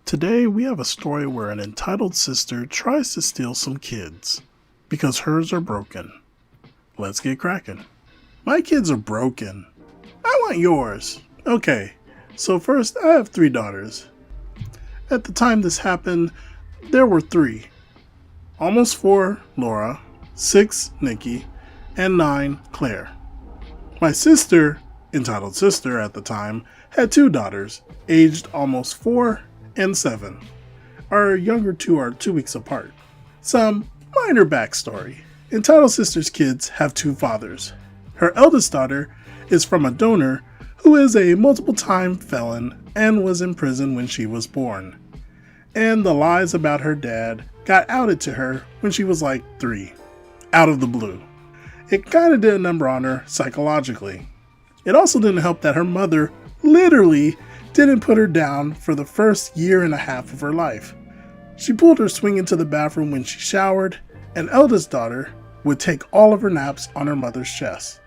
Today we have a story where an entitled sister tries to steal some kids because hers are broken. Let's get cracking. My kids are broken. I want yours. Okay, so first I have 3 daughters. At the time this happened, there were 3. Almost 4, Laura, 6, Nikki, and 9, Claire. My sister, entitled sister at the time, had 2 daughters, aged almost 4 and 7. Our younger 2 are 2 weeks apart. Some minor backstory. Entitled sister's kids have 2 fathers. Her eldest daughter is from a donor who is a multiple-time felon and was in prison when she was born. And the lies about her dad got outed to her when she was like 3, out of the blue. It kinda did a number on her psychologically. It also didn't help that her mother literally didn't put her down for the first year and a half of her life. She pulled her swing into the bathroom when she showered, and eldest daughter would take all of her naps on her mother's chest.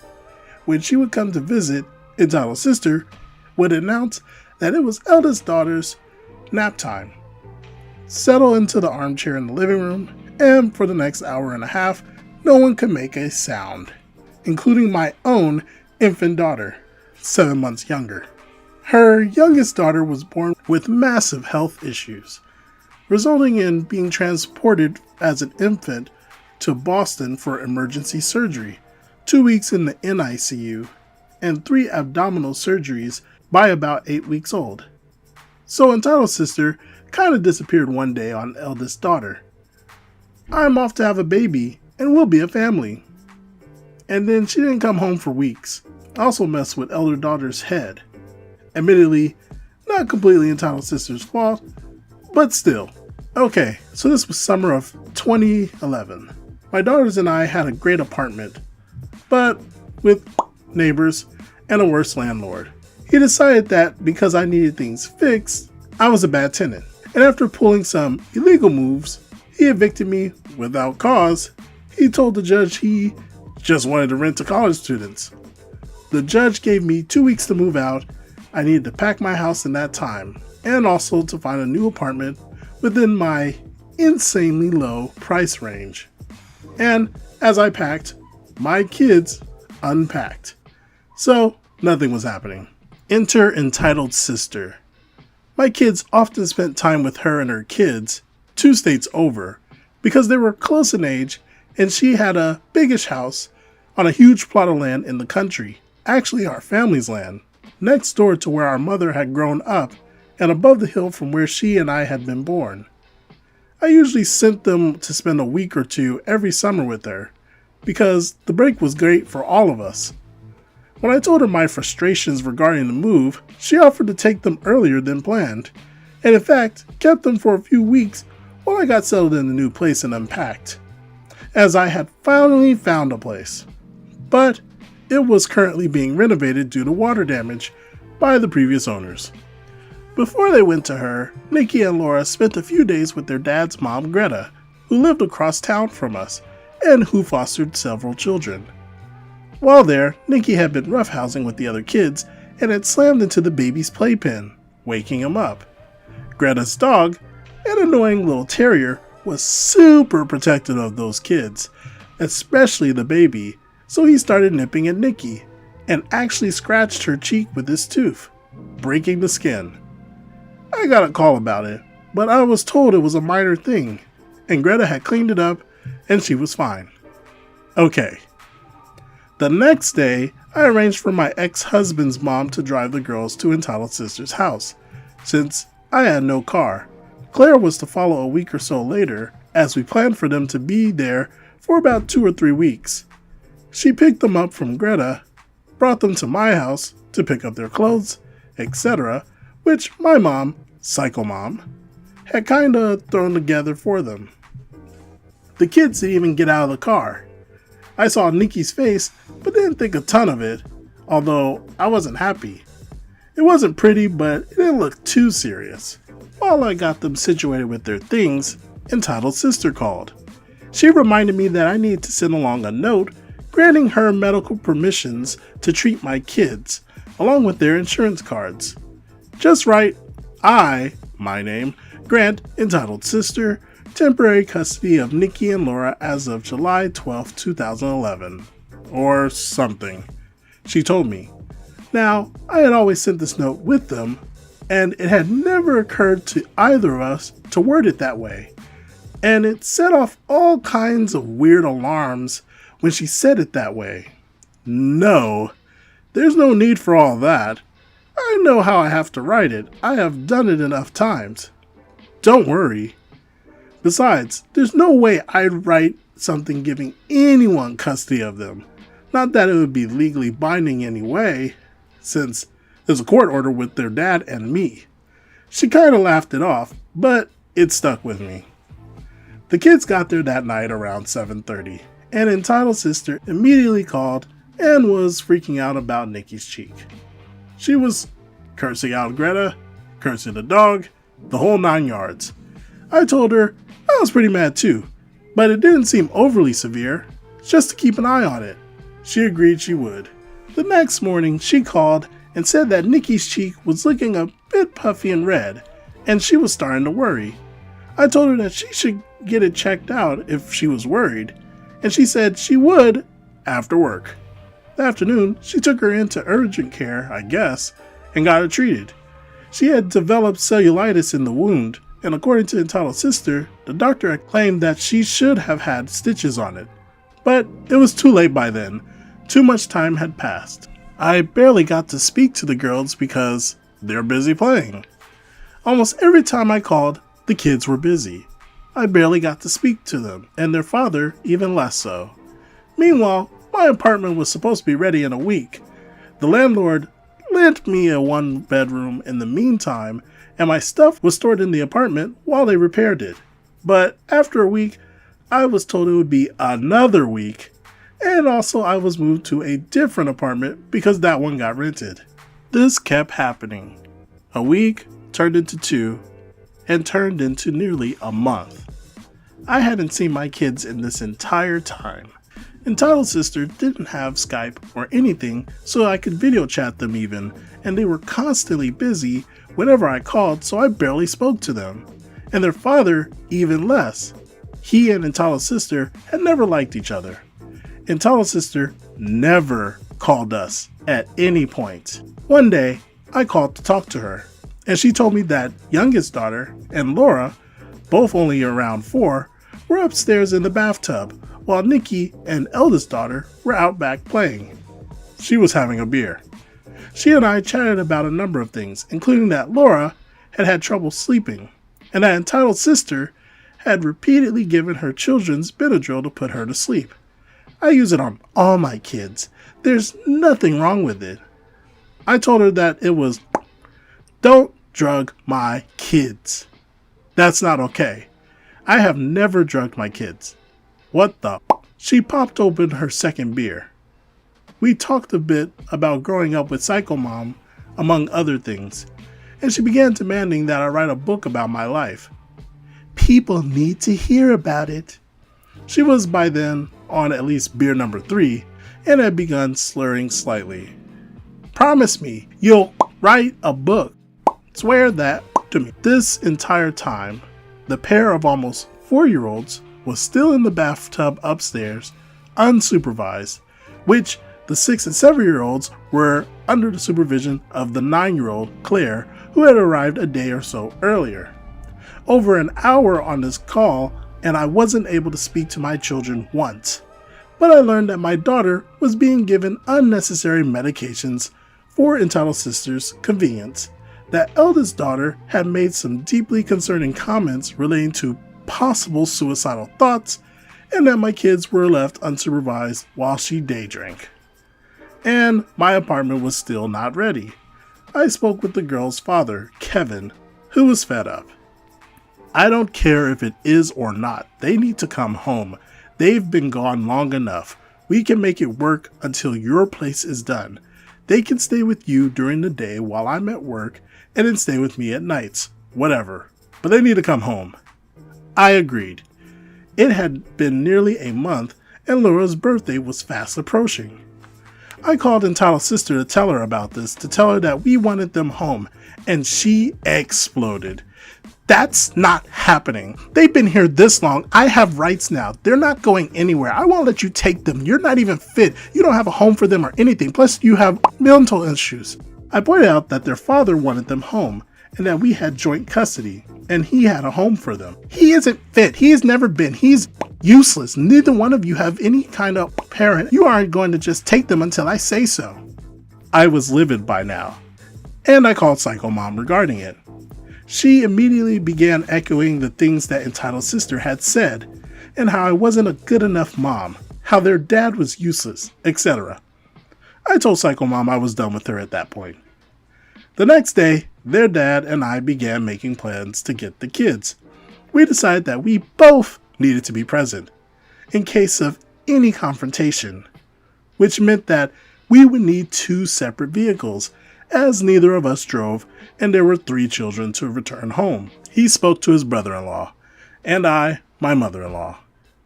When she would come to visit, entitled sister would announce that it was eldest daughter's nap time. Settle into the armchair in the living room, and for the next hour and a half, no one could make a sound, including my own infant daughter, 7 months younger. Her youngest daughter was born with massive health issues, resulting in being transported as an infant to Boston for emergency surgery, 2 weeks in the NICU, and 3 abdominal surgeries by about 8 weeks old. So entitled sister kind of disappeared one day on eldest daughter. I'm off to have a baby and we'll be a family. And then she didn't come home for weeks. I also messed with elder daughter's head. Admittedly, not completely entitled sister's fault, but still. Okay, so this was summer of 2011. My daughters and I had a great apartment, but with neighbors and a worse landlord. He decided that because I needed things fixed, I was a bad tenant. And after pulling some illegal moves, he evicted me without cause. He told the judge he just wanted to rent to college students. The judge gave me 2 weeks to move out. I needed to pack my house in that time, and also to find a new apartment within my insanely low price range. And as I packed, my kids unpacked. So nothing was happening. Enter entitled sister. My kids often spent time with her and her kids 2 states over because they were close in age, and she had a biggish house on a huge plot of land in the country, actually our family's land, next door to where our mother had grown up and above the hill from where she and I had been born. I usually sent them to spend a week or 2 every summer with her because the break was great for all of us. When I told her my frustrations regarding the move, she offered to take them earlier than planned, and in fact kept them for a few weeks while I got settled in the new place and unpacked, as I had finally found a place. But it was currently being renovated due to water damage by the previous owners. Before they went to her, Nikki and Laura spent a few days with their dad's mom, Greta, who lived across town from us and who fostered several children. While there, Nikki had been roughhousing with the other kids and had slammed into the baby's playpen, waking him up. Greta's dog, an annoying little terrier, was super protective of those kids, especially the baby, so he started nipping at Nikki and actually scratched her cheek with his tooth, breaking the skin. I got a call about it, but I was told it was a minor thing, and Greta had cleaned it up and she was fine. Okay. The next day, I arranged for my ex-husband's mom to drive the girls to entitled sister's house, since I had no car. Claire was to follow a week or so later, as we planned for them to be there for about 2 or 3 weeks. She picked them up from Greta, brought them to my house to pick up their clothes, etc., which my mom, psycho mom, had kinda thrown together for them. The kids didn't even get out of the car. I saw Nikki's face, but didn't think a ton of it, although I wasn't happy. It wasn't pretty, but it didn't look too serious. While I got them situated with their things, entitled sister called. She reminded me that I needed to send along a note granting her medical permissions to treat my kids, along with their insurance cards. Just right, I, my name, grant entitled sister temporary custody of Nikki and Laura as of July 12, 2011. Or something. She told me. Now, I had always sent this note with them, and it had never occurred to either of us to word it that way. And it set off all kinds of weird alarms when she said it that way. No, there's no need for all that. I know how I have to write it. I have done it enough times. Don't worry. Besides, there's no way I'd write something giving anyone custody of them. Not that it would be legally binding anyway, since there's a court order with their dad and me. She kind of laughed it off, but it stuck with me. The kids got there that night around 7:30, and entitled sister immediately called and was freaking out about Nikki's cheek. She was cursing out Greta, cursing the dog, the whole 9 yards. I told her I was pretty mad too, but it didn't seem overly severe, just to keep an eye on it. She agreed she would. The next morning, she called and said that Nikki's cheek was looking a bit puffy and red, and she was starting to worry. I told her that she should get it checked out if she was worried, and she said she would after work. That afternoon, she took her into urgent care, I guess, and got her treated. She had developed cellulitis in the wound, and according to entitled sister, the doctor had claimed that she should have had stitches on it. But it was too late by then. Too much time had passed. I barely got to speak to the girls because they're busy playing. Almost every time I called, the kids were busy. I barely got to speak to them, and their father even less so. Meanwhile, my apartment was supposed to be ready in a week. The landlord lent me a 1-bedroom in the meantime, and my stuff was stored in the apartment while they repaired it. But after a week, I was told it would be another week, and also I was moved to a different apartment because that one got rented. This kept happening. A week turned into 2, and turned into nearly a month. I hadn't seen my kids in this entire time. Entitled sister didn't have Skype or anything, so I could video chat them even, and they were constantly busy whenever I called, so I barely spoke to them. And their father even less. He and entitled sister had never liked each other. Entitled sister never called us at any point. One day, I called to talk to her, and she told me that youngest daughter and Laura, both only around 4, were upstairs in the bathtub, while Nikki and eldest daughter were out back playing. She was having a beer. She and I chatted about a number of things, including that Laura had had trouble sleeping, and that entitled sister had repeatedly given her children's Benadryl to put her to sleep. I use it on all my kids. There's nothing wrong with it. I told her that it was, don't drug my kids. That's not okay. I have never drugged my kids. What the? She popped open her second beer. We talked a bit about growing up with Psycho Mom, among other things, and she began demanding that I write a book about my life. People need to hear about it. She was by then on at least beer number 3 and had begun slurring slightly. Promise me you'll write a book. Swear that to me. This entire time, the pair of almost 4-year-olds was still in the bathtub upstairs, unsupervised, which the 6 and 7-year-olds were under the supervision of the 9-year-old Claire, who had arrived a day or so earlier. Over an hour on this call, and I wasn't able to speak to my children once. But I learned that my daughter was being given unnecessary medications for entitled sister's convenience. That eldest daughter had made some deeply concerning comments relating to possible suicidal thoughts, and that my kids were left unsupervised while she day drank. And my apartment was still not ready. I spoke with the girl's father, Kevin, who was fed up. I don't care if it is or not. They need to come home. They've been gone long enough. We can make it work until your place is done. They can stay with you during the day while I'm at work, and then stay with me at nights. Whatever. But they need to come home. I agreed. It had been nearly a month, and Laura's birthday was fast approaching. I called entitled sister to tell her about this, to tell her that we wanted them home, and she exploded. That's not happening. They've been here this long. I have rights now. They're not going anywhere. I won't let you take them. You're not even fit. You don't have a home for them or anything. Plus, you have mental issues. I pointed out that their father wanted them home and that we had joint custody and he had a home for them. He isn't fit. He has never been. He's useless. Neither one of you have any kind of parent. You aren't going to just take them until I say so. I was livid by now, and I called Psycho Mom regarding it. She immediately began echoing the things that entitled sister had said, and how I wasn't a good enough mom, how their dad was useless, etc. I told Psycho Mom I was done with her at that point. The next day, their dad and I began making plans to get the kids. We decided that we both needed to be present, in case of any confrontation, which meant that we would need 2 separate vehicles, as neither of us drove and there were 3 children to return home. He spoke to his brother-in-law, and I, my mother-in-law,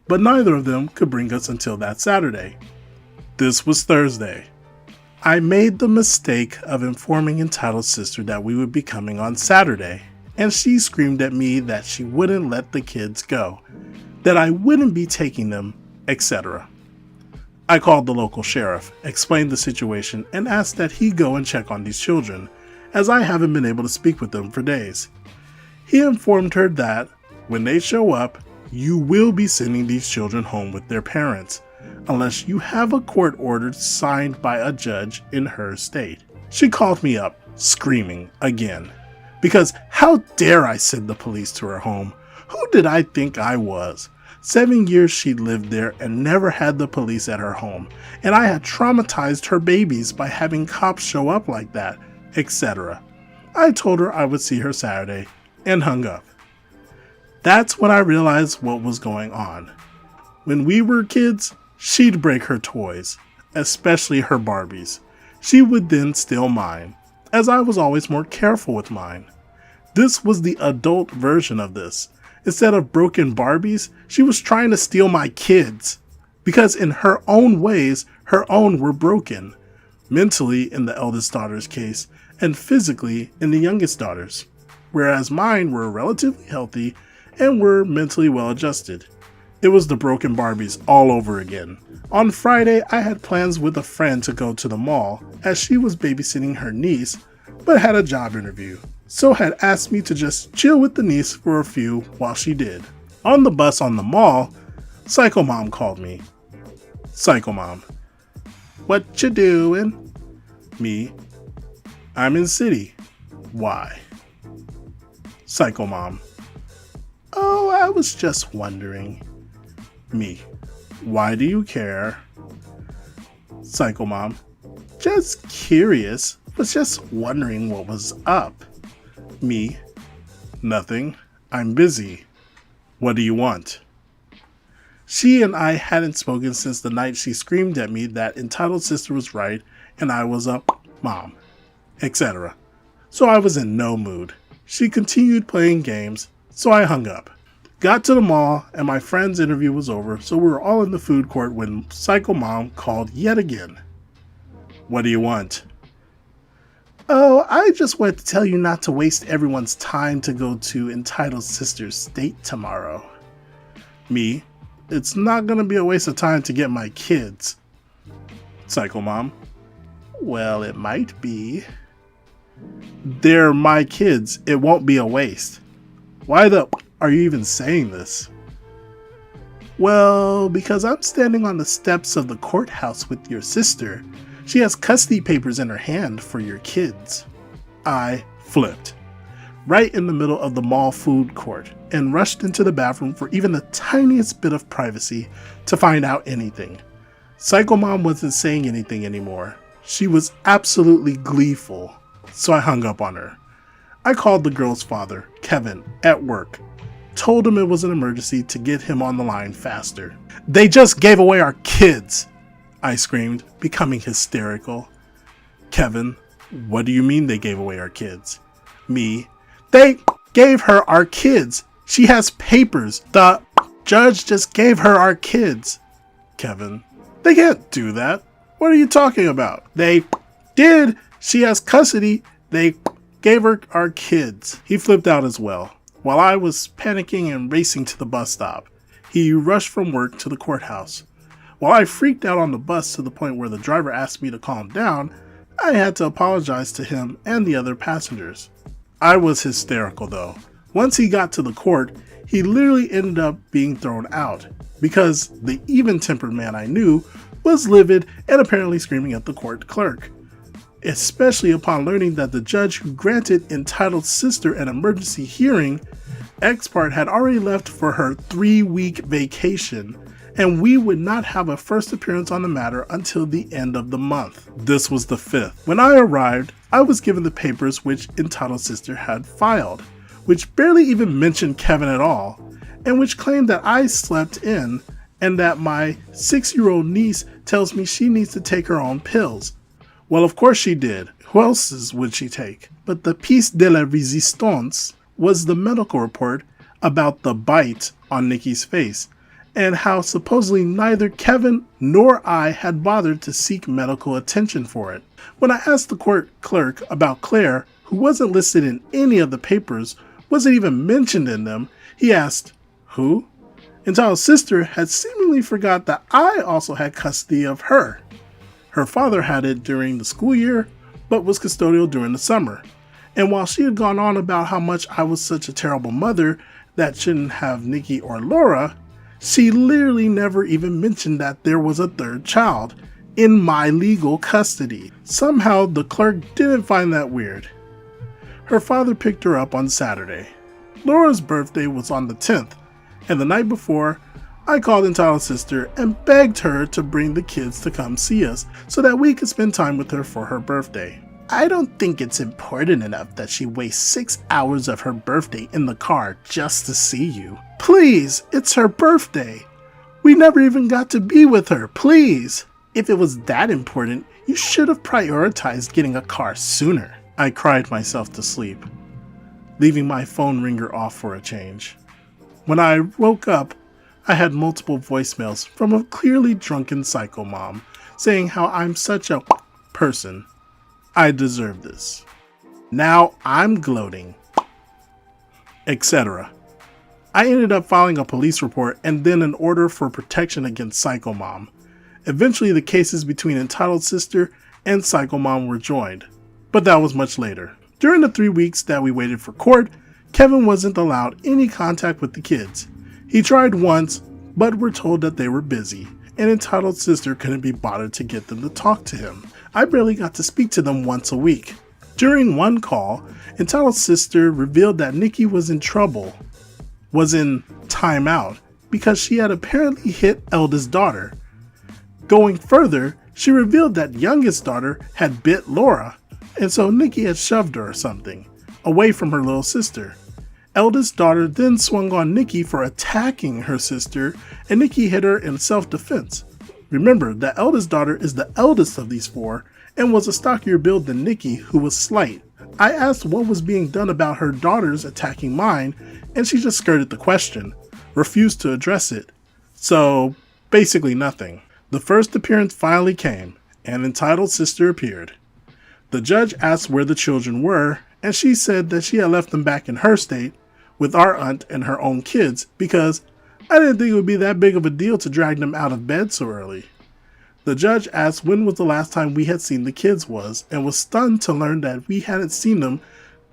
but neither of them could bring us until that Saturday. This was Thursday. I made the mistake of informing entitled sister that we would be coming on Saturday, and she screamed at me that she wouldn't let the kids go, that I wouldn't be taking them, etc. I called the local sheriff, explained the situation, and asked that he go and check on these children, as I haven't been able to speak with them for days. He informed her that, when they show up, you will be sending these children home with their parents, unless you have a court order signed by a judge in her state. She called me up, screaming again, because how dare I send the police to her home? Who did I think I was? 7 years she lived there and never had the police at her home, and I had traumatized her babies by having cops show up like that, etc. I told her I would see her Saturday and hung up. That's when I realized what was going on. When we were kids, she'd break her toys, especially her Barbies. She would then steal mine, as I was always more careful with mine. This was the adult version of this. Instead of broken Barbies, she was trying to steal my kids, because in her own ways, her own were broken, mentally in the eldest daughter's case, and physically in the youngest daughter's, whereas mine were relatively healthy and were mentally well adjusted. It was the broken Barbies all over again. On Friday, I had plans with a friend to go to the mall, as she was babysitting her niece, but had a job interview, so had asked me to just chill with the niece for a few while she did. On the bus on the mall, Psycho Mom called me. Psycho Mom: what you doing? Me: I'm in city. Why? Psycho Mom: oh, I was just wondering. Me: why do you care? Psycho Mom: just curious, was just wondering what was up. Me: nothing, I'm busy. What do you want? She and I hadn't spoken since the night she screamed at me that entitled sister was right and I was a mom, etc. So I was in no mood. She continued playing games, so I hung up. Got to the mall and my friend's interview was over, so we were all in the food court when Psycho Mom called yet again. What do you want? Oh, I just wanted to tell you not to waste everyone's time to go to entitled sister's state tomorrow. Me: it's not gonna be a waste of time to get my kids. Psycho Mom: well, it might be. They're my kids, it won't be a waste. Why the are you even saying this? Well, because I'm standing on the steps of the courthouse with your sister. She has custody papers in her hand for your kids. I flipped, right in the middle of the mall food court, and rushed into the bathroom for even the tiniest bit of privacy to find out anything. Psycho Mom wasn't saying anything anymore. She was absolutely gleeful, so I hung up on her. I called the girl's father, Kevin, at work. Told him it was an emergency to get him on the line faster. They just gave away our kids, I screamed, becoming hysterical. Kevin: what do you mean they gave away our kids? Me: they gave her our kids. She has papers. The judge just gave her our kids. Kevin: they can't do that. What are you talking about? They did. She has custody. They gave her our kids. He flipped out as well. While I was panicking and racing to the bus stop, he rushed from work to the courthouse. While I freaked out on the bus to the point where the driver asked me to calm down, I had to apologize to him and the other passengers. I was hysterical though. Once he got to the court, he literally ended up being thrown out because the even-tempered man I knew was livid and apparently screaming at the court clerk, especially upon learning that the judge who granted entitled sister an emergency hearing, ex parte, had already left for her 3-week vacation, and we would not have a first appearance on the matter until the end of the month. This was the 5th. When I arrived, I was given the papers which entitled sister had filed, which barely even mentioned Kevin at all, and which claimed that I slept in and that my 6-year-old niece tells me she needs to take her own pills. Well, of course she did. Who else's would she take? But the piece de la résistance was the medical report about the bite on Nikki's face, and how supposedly neither Kevin nor I had bothered to seek medical attention for it. When I asked the court clerk about Claire, who wasn't listed in any of the papers, wasn't even mentioned in them, he asked, "Who?" Entitled sister had seemingly forgot that I also had custody of her. Her father had it during the school year, but was custodial during the summer. And while she had gone on about how much I was such a terrible mother that shouldn't have Nikki or Laura, she literally never even mentioned that there was a 3rd child in my legal custody. Somehow the clerk didn't find that weird. Her father picked her up on Saturday. Laura's birthday was on the 10th, and the night before, I called entitled sister and begged her to bring the kids to come see us so that we could spend time with her for her birthday. I don't think it's important enough that she wastes 6 hours of her birthday in the car just to see you. Please, it's her birthday. We never even got to be with her, please. If it was that important, you should have prioritized getting a car sooner. I cried myself to sleep, leaving my phone ringer off for a change. When I woke up, I had multiple voicemails from a clearly drunken psycho mom saying how I'm such a person. I deserve this. Now I'm gloating, etc. I ended up filing a police report and then an order for protection against Psycho Mom. Eventually the cases between entitled sister and Psycho Mom were joined, but that was much later. During the 3 weeks that we waited for court, Kevin wasn't allowed any contact with the kids. He tried once, but were told that they were busy, and entitled sister couldn't be bothered to get them to talk to him. I barely got to speak to them once a week. During one call, entitled sister revealed that Nikki was in trouble, was in timeout, because she had apparently hit eldest daughter. Going further, she revealed that youngest daughter had bit Laura, and so Nikki had shoved her or something, away from her little sister. Eldest daughter then swung on Nikki for attacking her sister, and Nikki hit her in self-defense. Remember, the eldest daughter is the eldest of these 4 and was a stockier build than Nikki, who was slight. I asked what was being done about her daughters attacking mine, and she just skirted the question, refused to address it. So, basically nothing. The first appearance finally came, and entitled sister appeared. The judge asked where the children were, and she said that she had left them back in her state with our aunt and her own kids because I didn't think it would be that big of a deal to drag them out of bed so early. The judge asked when was the last time we had seen the kids was, and was stunned to learn that we hadn't seen them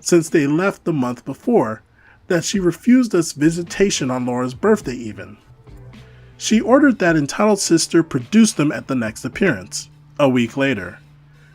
since they left the month before, that she refused us visitation on Laura's birthday even. She ordered that entitled sister produce them at the next appearance, a week later.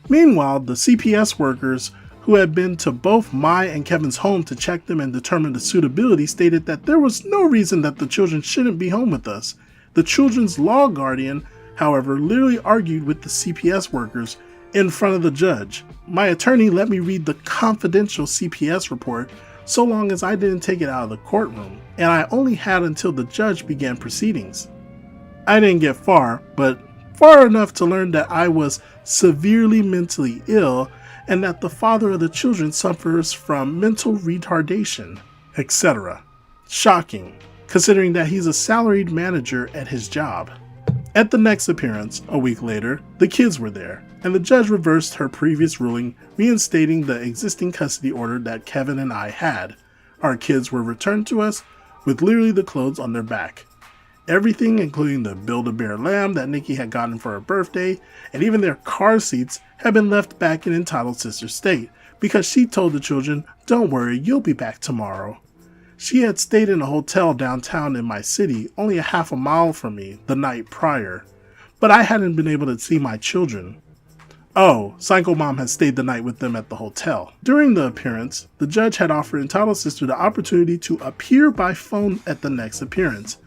Meanwhile, the CPS workers who had been to both my and Kevin's home to check them and determine the suitability stated that there was no reason that the children shouldn't be home with us. The children's law guardian, however, literally argued with the CPS workers in front of the judge. My attorney let me read the confidential CPS report so long as I didn't take it out of the courtroom, and I only had until the judge began proceedings. I didn't get far, but far enough to learn that I was severely mentally ill and that the father of the children suffers from mental retardation, etc. Shocking, considering that he's a salaried manager at his job. At the next appearance, a week later, the kids were there, and the judge reversed her previous ruling, reinstating the existing custody order that Kevin and I had. Our kids were returned to us with literally the clothes on their back. Everything, including the Build-A-Bear lamb that Nikki had gotten for her birthday, and even their car seats, had been left back in entitled sister's state, because she told the children, "Don't worry, you'll be back tomorrow." She had stayed in a hotel downtown in my city, only a half a mile from me, the night prior, but I hadn't been able to see my children. Oh, Psycho Mom had stayed the night with them at the hotel. During the appearance, the judge had offered entitled sister the opportunity to appear by phone at the next appearance.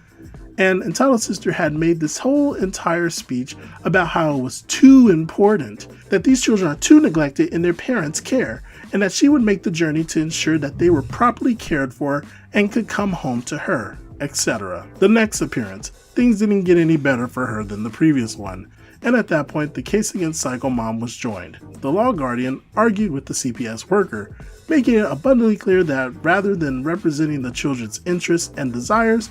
And entitled sister had made this whole entire speech about how it was too important, that these children are too neglected in their parents' care, and that she would make the journey to ensure that they were properly cared for and could come home to her, etc. The next appearance, things didn't get any better for her than the previous one, and at that point the case against Psycho Mom was joined. The law guardian argued with the CPS worker, making it abundantly clear that rather than representing the children's interests and desires,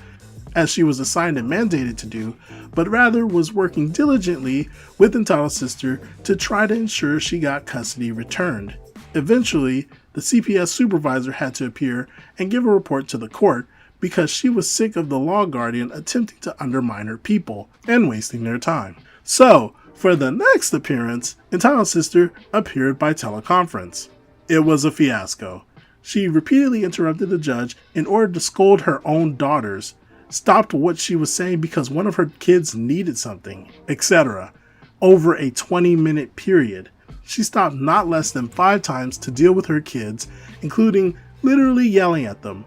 as she was assigned and mandated to do, but rather was working diligently with entitled sister to try to ensure she got custody returned. Eventually, the CPS supervisor had to appear and give a report to the court because she was sick of the law guardian attempting to undermine her people and wasting their time. So, for the next appearance, entitled sister appeared by teleconference. It was a fiasco. She repeatedly interrupted the judge in order to scold her own daughters, stopped what she was saying because one of her kids needed something, etc. over a 20-minute period. She stopped not less than 5 times to deal with her kids, including literally yelling at them,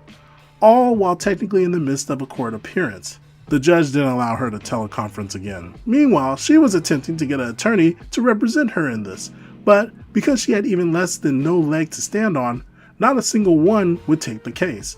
all while technically in the midst of a court appearance. The judge didn't allow her to teleconference again. Meanwhile, she was attempting to get an attorney to represent her in this, but because she had even less than no leg to stand on, not a single one would take the case.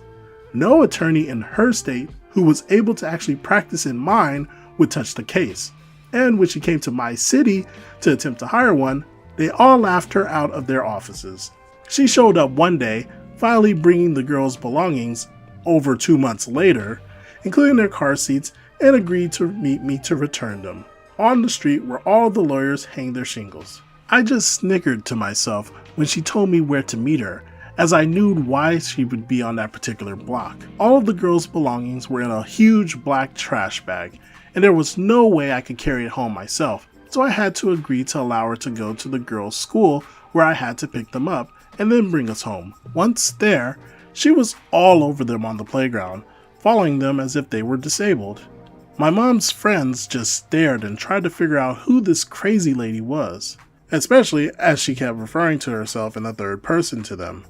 No attorney in her state who was able to actually practice in mine would touch the case. And when she came to my city to attempt to hire one, they all laughed her out of their offices. She showed up one day, finally bringing the girls' belongings over 2 months later, including their car seats, and agreed to meet me to return them, on the street where all the lawyers hang their shingles. I just snickered to myself when she told me where to meet her, as I knew why she would be on that particular block. All of the girls' belongings were in a huge black trash bag, and there was no way I could carry it home myself, so I had to agree to allow her to go to the girls' school where I had to pick them up and then bring us home. Once there, she was all over them on the playground, following them as if they were disabled. My mom's friends just stared and tried to figure out who this crazy lady was, especially as she kept referring to herself in the third person to them.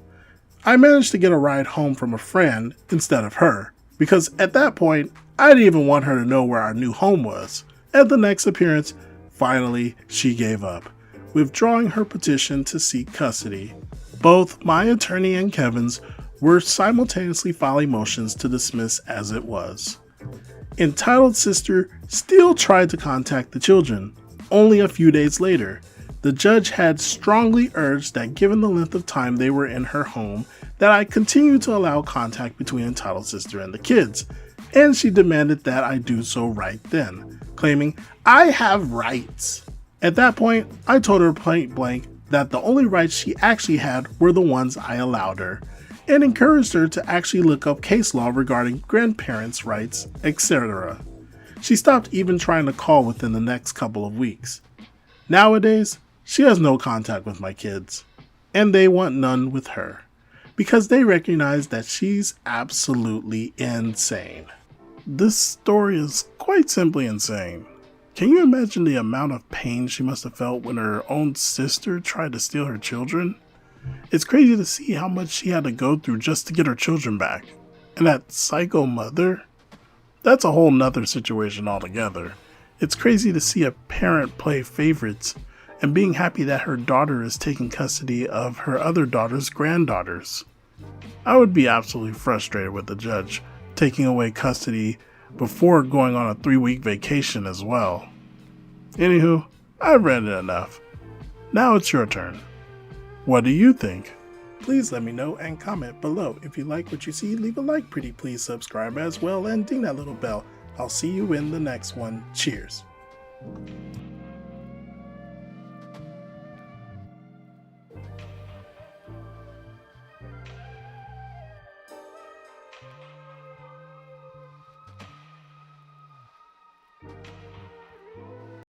I managed to get a ride home from a friend instead of her, because at that point, I didn't even want her to know where our new home was. At the next appearance, finally, she gave up, withdrawing her petition to seek custody. Both my attorney and Kevin's were simultaneously filing motions to dismiss as it was. Entitled sister still tried to contact the children. Only a few days later, the judge had strongly urged that given the length of time they were in her home, that I continue to allow contact between entitled sister and the kids, and she demanded that I do so right then, claiming, "I have rights." At that point, I told her point blank that the only rights she actually had were the ones I allowed her, and encouraged her to actually look up case law regarding grandparents' rights, etc. She stopped even trying to call within the next couple of weeks. Nowadays, she has no contact with my kids, and they want none with her, because they recognize that she's absolutely insane. This story is quite simply insane. Can you imagine the amount of pain she must have felt when her own sister tried to steal her children? It's crazy to see how much she had to go through just to get her children back. And that psycho mother? That's a whole nother situation altogether. It's crazy to see a parent play favorites and being happy that her daughter is taking custody of her other daughter's granddaughters. I would be absolutely frustrated with the judge taking away custody before going on a 3-week vacation as well. Anywho, I've read it enough. Now it's your turn. What do you think? Please let me know and comment below. If you like what you see, leave a like, pretty please subscribe as well, and ding that little bell. I'll see you in the next one. Cheers.